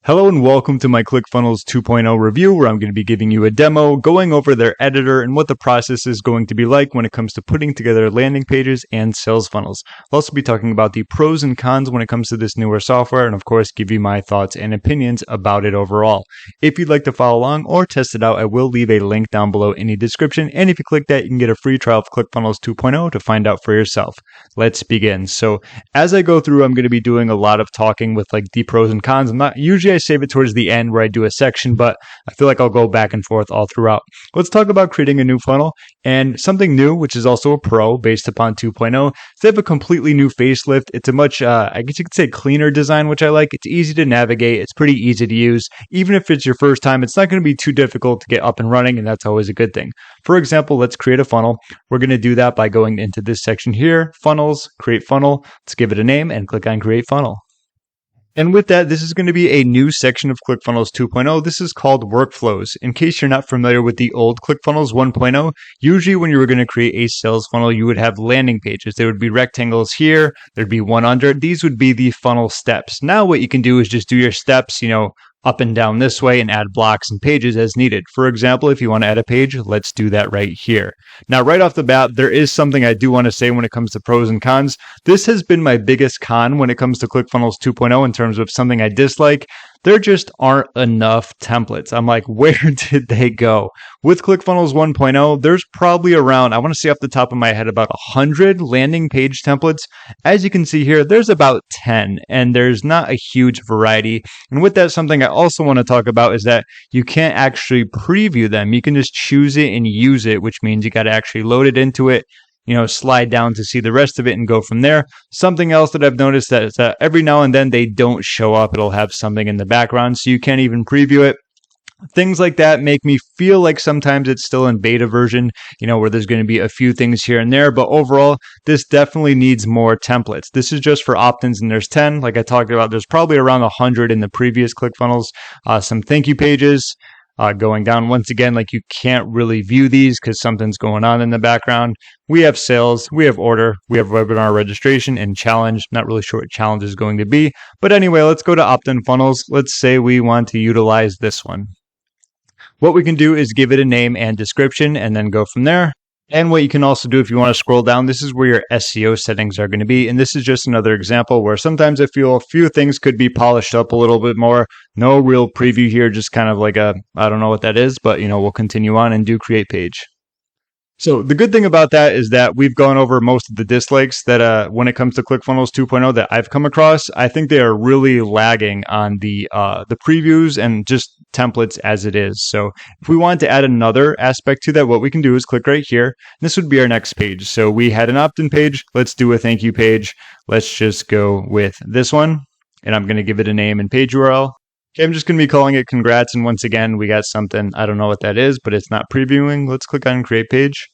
Hello and welcome to my ClickFunnels 2.0 review, where I'm going to be giving you a demo, going over their editor and what the process is going to be like when it comes to putting together landing pages and sales funnels. I'll also be talking about the pros and cons when it comes to this newer software and of course give you my thoughts and opinions about it overall. If you'd like to follow along or test it out, I will leave a link down below in the description, and if you click that, you can get a free trial of ClickFunnels 2.0 to find out for yourself. Let's begin. So as I go through, I'm going to be doing a lot of talking with like the pros and cons. Usually I save it towards the end where I do a section, but I feel like I'll go back and forth all throughout. Let's talk about creating a new funnel, and something new, which is also a pro based upon 2.0. They have a completely new facelift. It's a much, I guess you could say, cleaner design, which I like. It's easy to navigate. It's pretty easy to use. Even if it's your first time, it's not going to be too difficult to get up and running, and that's always a good thing. For example, let's create a funnel. We're going to do that by going into this section here, funnels, create funnel. Let's give it a name and click on create funnel. And with that, this is going to be a new section of ClickFunnels 2.0. This is called workflows. In case you're not familiar with the old ClickFunnels 1.0, usually when you were going to create a sales funnel, you would have landing pages. There would be rectangles here. There'd be one under. These would be the funnel steps. Now what you can do is just do your steps, up and down this way, and add blocks and pages as needed. For example, if you want to add a page, let's do that right here. Now, right off the bat, there is something I do want to say when it comes to pros and cons. This has been my biggest con when it comes to ClickFunnels 2.0 in terms of something I dislike. There just aren't enough templates. I'm like, where did they go? With ClickFunnels 1.0, there's probably around, I want to say off the top of my head, about 100 landing page templates. As you can see here, there's about 10, and there's not a huge variety. And with that, something I also want to talk about is that you can't actually preview them. You can just choose it and use it, which means you got to actually load it into it, slide down to see the rest of it and go from there. Something else that I've noticed that is that every now and then they don't show up. It'll have something in the background, so you can't even preview it. Things like that make me feel like sometimes it's still in beta version, where there's going to be a few things here and there. But overall, this definitely needs more templates. This is just for opt-ins, and there's 10. Like I talked about, there's probably around 100 in the previous ClickFunnels. Some thank you pages. Going down once again, like you can't really view these because something's going on in the background. We have sales, we have order, we have webinar registration and challenge. Not really sure what challenge is going to be. But anyway, let's go to opt-in funnels. Let's say we want to utilize this one. What we can do is give it a name and description and then go from there. And what you can also do if you want to scroll down, this is where your SEO settings are going to be. And this is just another example where sometimes I feel a few things could be polished up a little bit more. No real preview here, just kind of like I don't know what that is, but we'll continue on and do create page. So the good thing about that is that we've gone over most of the dislikes that when it comes to ClickFunnels 2.0 that I've come across. I think they are really lagging on the previews and just templates as it is. So if we want to add another aspect to that, what we can do is click right here. This would be our next page. So we had an opt-in page. Let's do a thank you page. Let's just go with this one, and I'm going to give it a name and page URL. Okay, I'm just going to be calling it congrats. And once again, we got something. I don't know what that is, but it's not previewing. Let's click on create page.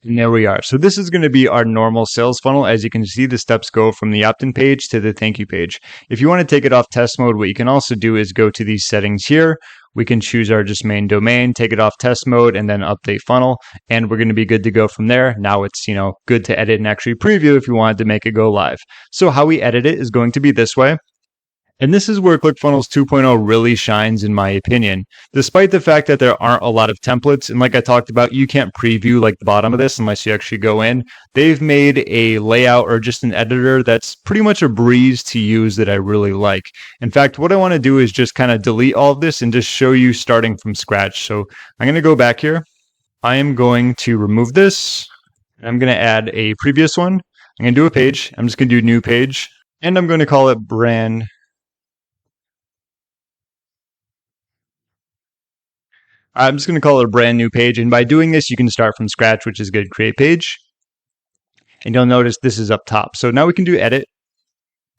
And there we are. So this is going to be our normal sales funnel. As you can see, the steps go from the opt-in page to the thank you page. If you want to take it off test mode, what you can also do is go to these settings here. We can choose our just main domain, take it off test mode, and then update funnel. And we're going to be good to go from there. Now it's, good to edit and actually preview if you wanted to make it go live. So how we edit it is going to be this way. And this is where ClickFunnels 2.0 really shines, in my opinion. Despite the fact that there aren't a lot of templates, and like I talked about, you can't preview like the bottom of this unless you actually go in. They've made a layout or just an editor that's pretty much a breeze to use that I really like. In fact, what I want to do is just kind of delete all of this and just show you starting from scratch. So I'm going to go back here. I am going to remove this. I'm going to add a previous one. I'm going to do a page. I'm just going to do new page, and I'm going to call it brand. I'm just going to call it a brand new page. And by doing this, you can start from scratch, which is good. Create page. And you'll notice this is up top. So now we can do edit.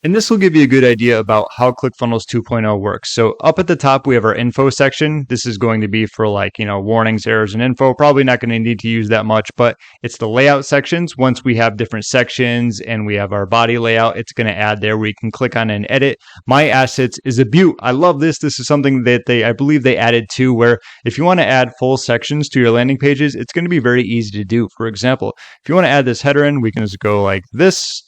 And this will give you a good idea about how ClickFunnels 2.0 works. So up at the top, we have our info section. This is going to be for warnings, errors, and info. Probably not going to need to use that much, but it's the layout sections. Once we have different sections and we have our body layout, it's going to add there where you can click on and edit. My assets is a beaut. I love this. This is something that I believe they added too, where if you want to add full sections to your landing pages, it's going to be very easy to do. For example, if you want to add this header in, we can just go like this.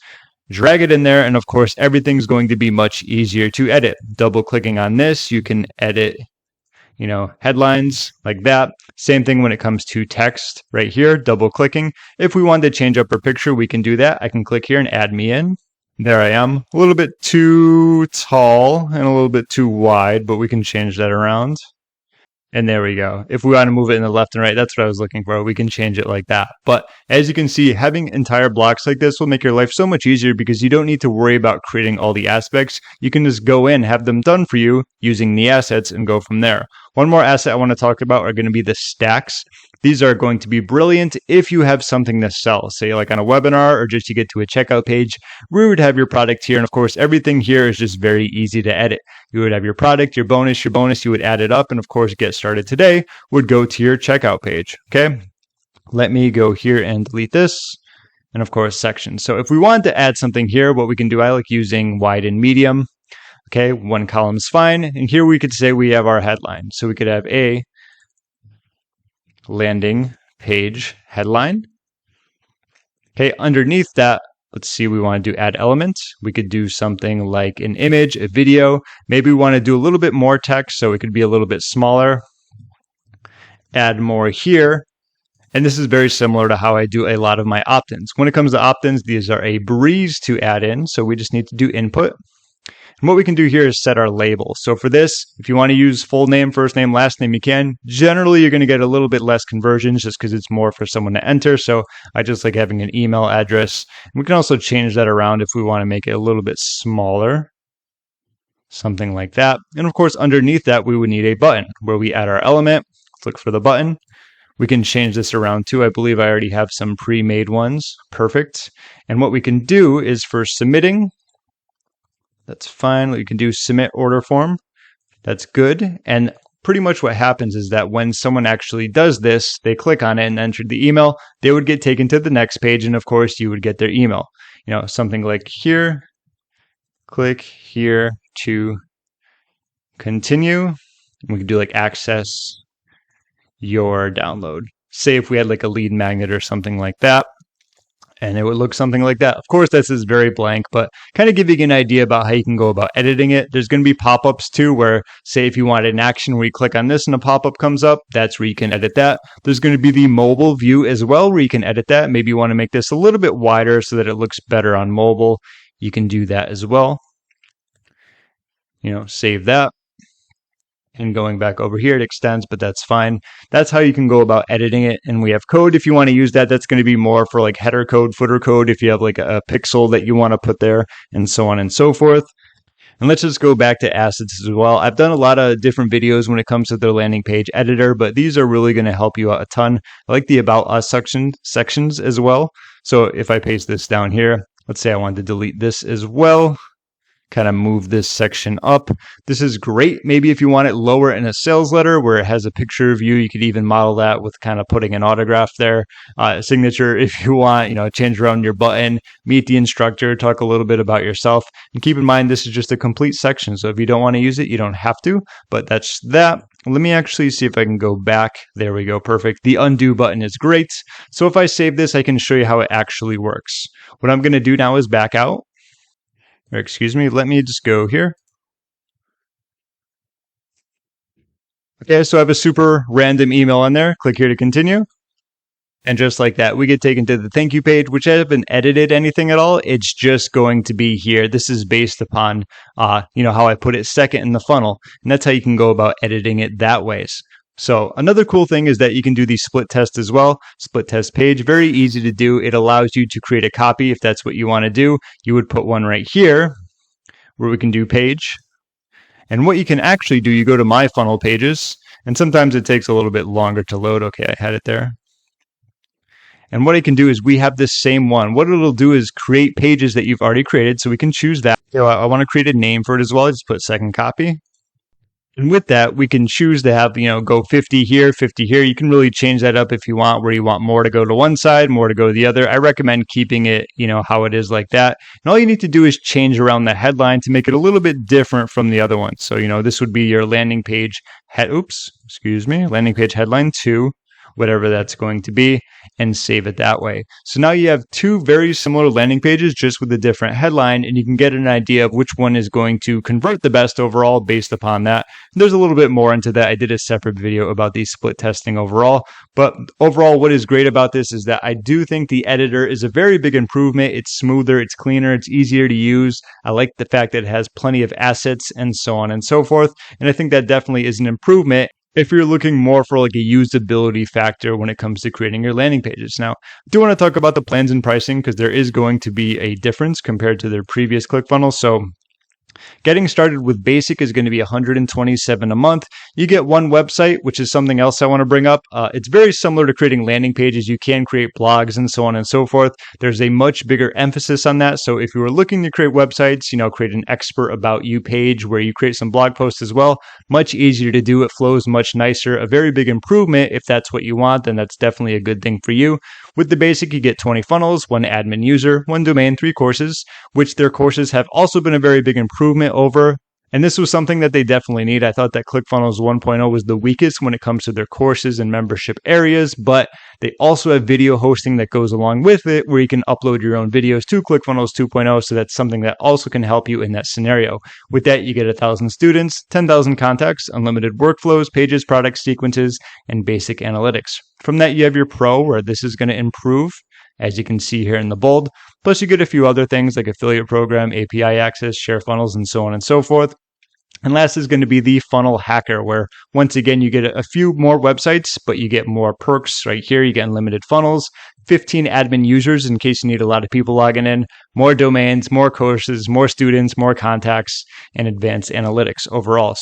drag it in there, and of course, everything's going to be much easier to edit. Double clicking on this, you can edit, headlines like that. Same thing when it comes to text right here, double clicking. If we wanted to change up our picture, we can do that. I can click here and add me in. There I am. A little bit too tall and a little bit too wide, but we can change that around. And there we go. If we want to move it in the left and right, that's what I was looking for. We can change it like that. But as you can see, having entire blocks like this will make your life so much easier because you don't need to worry about creating all the aspects. You can just go in, have them done for you using the assets and go from there. One more asset I want to talk about are going to be the stacks. These are going to be brilliant if you have something to sell, say like on a webinar or just to get to a checkout page. We would have your product here, and of course, everything here is just very easy to edit. You would have your product, your bonus, you would add it up, and of course, get started today would go to your checkout page. Okay, let me go here and delete this. And of course, sections. So if we wanted to add something here, what we can do, I like using wide and medium. Okay, one column is fine. And here we could say we have our headline. So we could have a landing page headline. Okay, underneath that, let's see, we want to do add elements. We could do something like an image, a video. Maybe we want to do a little bit more text, so it could be a little bit smaller. Add more here. And this is very similar to how I do a lot of my opt-ins. When it comes to opt-ins, these are a breeze to add in. So we just need to do input. And what we can do here is set our label. So for this, if you want to use full name, first name, last name, you can. Generally, you're going to get a little bit less conversions just because it's more for someone to enter. So I just like having an email address. And we can also change that around if we want to make it a little bit smaller. Something like that. And of course, underneath that, we would need a button where we add our element. Click for the button. We can change this around too. I believe I already have some pre-made ones. Perfect. And what we can do is for submitting, that's fine. You can do submit order form. That's good. And pretty much what happens is that when someone actually does this, they click on it and enter the email, they would get taken to the next page. And of course, you would get their email. Something like here, click here to continue. We could do like access your download. Say if we had like a lead magnet or something like that, and it would look something like that. Of course, this is very blank, but kind of giving you an idea about how you can go about editing it. There's going to be pop-ups too, where say if you wanted an action where you click on this and a pop-up comes up, that's where you can edit that. There's going to be the mobile view as well, where you can edit that. Maybe you want to make this a little bit wider so that it looks better on mobile. You can do that as well. Save that. And going back over here, it extends, but that's fine. That's how you can go about editing it. And we have code if you want to use that. That's going to be more for like header code, footer code, if you have like a pixel that you want to put there, and so on and so forth. And let's just go back to assets as well. I've done a lot of different videos when it comes to their landing page editor, but these are really going to help you out a ton. I like the About Us sections as well. So if I paste this down here, let's say I want to delete this as well. Kind of move this section up. This is great. Maybe if you want it lower in a sales letter where it has a picture of you, you could even model that with kind of putting an autograph there, signature if you want, change around your button, meet the instructor, talk a little bit about yourself. And keep in mind, this is just a complete section. So if you don't want to use it, you don't have to, but that's that. Let me actually see if I can go back. There we go. Perfect. The undo button is great. So if I save this, I can show you how it actually works. What I'm going to do now is back out. Or excuse me, let me just go here. Okay, so I have a super random email on there. Click here to continue. And just like that, we get taken to the thank you page, which I haven't edited anything at all. It's just going to be here. This is based upon, how I put it second in the funnel. And that's how you can go about editing it that ways. So another cool thing is that you can do the split test as well. Split test page, very easy to do. It allows you to create a copy if that's what you want to do. You would put one right here where we can do page. And what you can actually do, you go to My Funnel pages, and sometimes it takes a little bit longer to load. Okay, I had it there. And what I can do is we have this same one. What it'll do is create pages that you've already created. So we can choose that. I want to create a name for it as well. I just put second copy. And with that, we can choose to have, go 50 here, 50 here. You can really change that up if you want, where you want more to go to one side, more to go to the other. I recommend keeping it, how it is like that. And all you need to do is change around the headline to make it a little bit different from the other ones. So, this would be your landing page landing page headline 2. whatever that's going to be, and save it that way. So now you have two very similar landing pages just with a different headline, and you can get an idea of which one is going to convert the best overall based upon that. There's a little bit more into that. I did a separate video about the split testing overall, but overall what is great about this is that I do think the editor is a very big improvement. It's smoother, it's cleaner, it's easier to use. I like the fact that it has plenty of assets and so on and so forth, and I think that definitely is an improvement if you're looking more for like a usability factor when it comes to creating your landing pages. Now, I do want to talk about the plans and pricing because there is going to be a difference compared to their previous ClickFunnels. So getting started with basic is going to be $127 a month. You get one website, which is something else I want to bring up. It's very similar to creating landing pages. You can create blogs and so on and so forth. There's a much bigger emphasis on that. So if you were looking to create websites, create an expert about you page where you create some blog posts as well, much easier to do. It flows much nicer. A very big improvement. If that's what you want, then that's definitely a good thing for you. With the basic, you get 20 funnels, one admin user, one domain, 3 courses, which their courses have also been a very big improvement over. And this was something that they definitely need. I thought that ClickFunnels 1.0 was the weakest when it comes to their courses and membership areas, but they also have video hosting that goes along with it where you can upload your own videos to ClickFunnels 2.0. So that's something that also can help you in that scenario. With that, you get 1,000 students, 10,000 contacts, unlimited workflows, pages, products, sequences, and basic analytics. From that, you have your pro where this is going to improve, as you can see here in the bold. Plus, you get a few other things like affiliate program, API access, share funnels, and so on and so forth. And last is going to be the funnel hacker, where once again, you get a few more websites, but you get more perks right here. You get unlimited funnels, 15 admin users in case you need a lot of people logging in, more domains, more courses, more students, more contacts, and advanced analytics overall.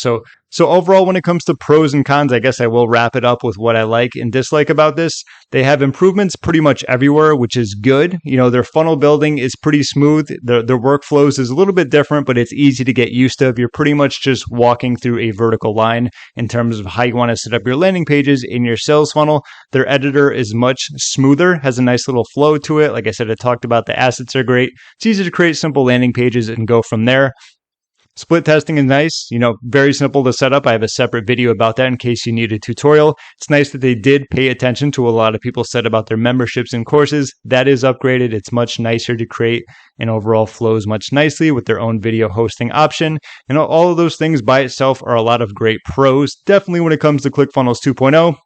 So overall, when it comes to pros and cons, I guess I will wrap it up with what I like and dislike about this. They have improvements pretty much everywhere, which is good. Their funnel building is pretty smooth. Their workflows is a little bit different, but it's easy to get used to. You're pretty much just walking through a vertical line in terms of how you want to set up your landing pages in your sales funnel. Their editor is much smoother, has a nice little flow to it. Like I said, I talked about the assets are great. It's easy to create simple landing pages and go from there. Split testing is nice, very simple to set up. I have a separate video about that in case you need a tutorial. It's nice that they did pay attention to what a lot of people said about their memberships and courses. That is upgraded. It's much nicer to create and overall flows much nicely with their own video hosting option. And all of those things by itself are a lot of great pros. Definitely when it comes to ClickFunnels 2.0.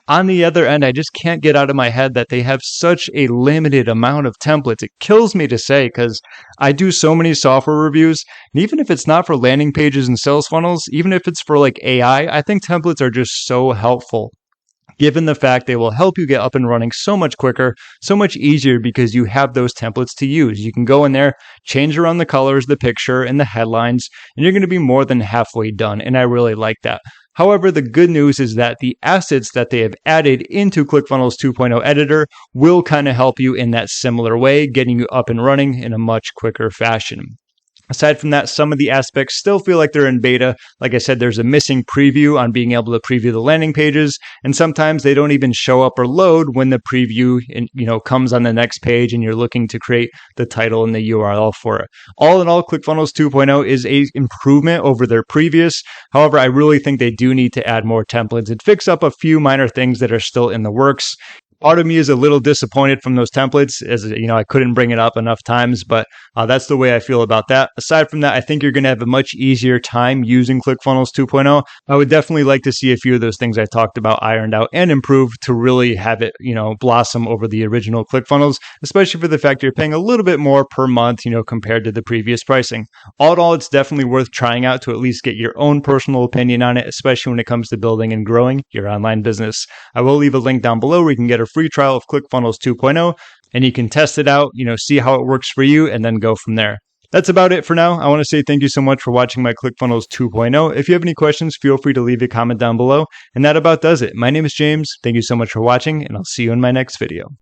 On the other end, I just can't get out of my head that they have such a limited amount of templates. It kills me to say because I do so many software reviews, and even if it's not for landing pages and sales funnels, even if it's for like AI, I think templates are just so helpful. Given the fact they will help you get up and running so much quicker, so much easier because you have those templates to use. You can go in there, change around the colors, the picture, and the headlines, and you're going to be more than halfway done, and I really like that. However, the good news is that the assets that they have added into ClickFunnels 2.0 editor will kind of help you in that similar way, getting you up and running in a much quicker fashion. Aside from that, some of the aspects still feel like they're in beta. Like I said, there's a missing preview on being able to preview the landing pages, and sometimes they don't even show up or load when the preview comes on the next page and you're looking to create the title and the URL for it. All in all, ClickFunnels 2.0 is an improvement over their previous. However, I really think they do need to add more templates and fix up a few minor things that are still in the works. Part of me is a little disappointed from those templates, as I couldn't bring it up enough times, but that's the way I feel about that. Aside from that, I think you're going to have a much easier time using ClickFunnels 2.0. I would definitely like to see a few of those things I talked about ironed out and improved to really have it, blossom over the original ClickFunnels, especially for the fact you're paying a little bit more per month, compared to the previous pricing. All in all, it's definitely worth trying out to at least get your own personal opinion on it, especially when it comes to building and growing your online business. I will leave a link down below where you can get a free trial of ClickFunnels 2.0 and you can test it out, see how it works for you and then go from there. That's about it for now. I want to say thank you so much for watching my ClickFunnels 2.0. If you have any questions, feel free to leave a comment down below. And that about does it. My name is James. Thank you so much for watching, and I'll see you in my next video.